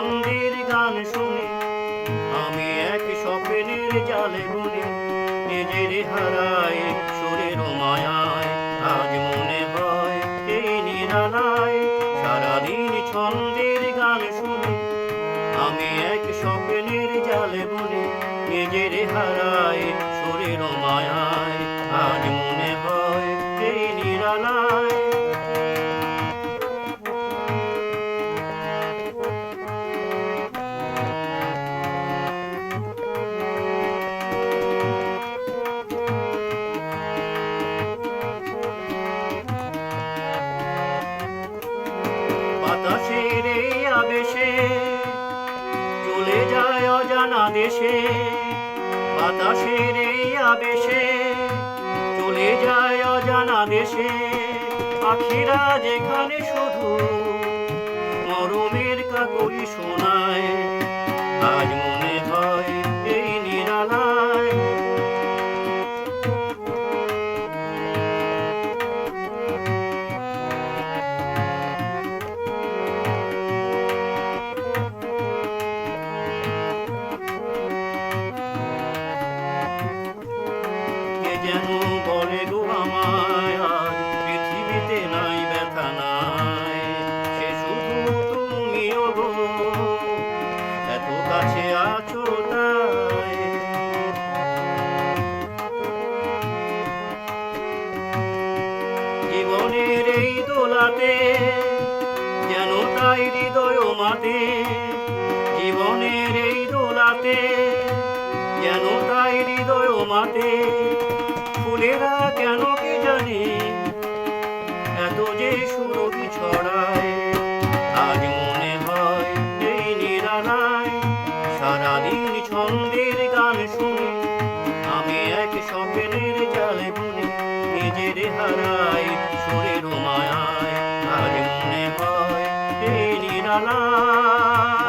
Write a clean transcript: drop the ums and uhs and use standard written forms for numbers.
ছন্দের গান শুনে আমি এক স্বপ্নের জালে বুনে নিজের হারায় সুরের মায়ায়। আজ মনে হয় এই নিরালায় সারাদিন ছন্দের গান শুনে আমি এক স্বপ্নের জালে বুনে নিজের হারায় সুরের মায়ায়। আজ মনে হয় এই নিরালায় বাতাসের এই আবেশে চলে যায় অজানা দেশে। বাতাসের এই আবেশে চলে যায় অজানা দেশে। পাখিরা যেখানে শুধু মরমের কাকলি শোনায়। আজ মনে হয় এই নিরালায় যেন বলে গো আমায় আজ পৃথিবীতে নাই ব্যথা নাই। সে শুধু তুমিও গো এত কাছে আছো তাই। জীবনের এই দোলাতে যেন তাই হৃদয় মাতে। জীবনের এই দোলাতে যেন তাই হৃদয় মাতে। ফুলেরা কেন কি জানে এত যে সুরভি ছড়ায়। আজ মনে হয় এই নিরালায় সারাদিন ছন্দের গান শুনে আমি এক স্বপ্নের জালে বুনে নিজের হারায় সুরের মায়ায়। আজ মনে হয় এই নিরালায়।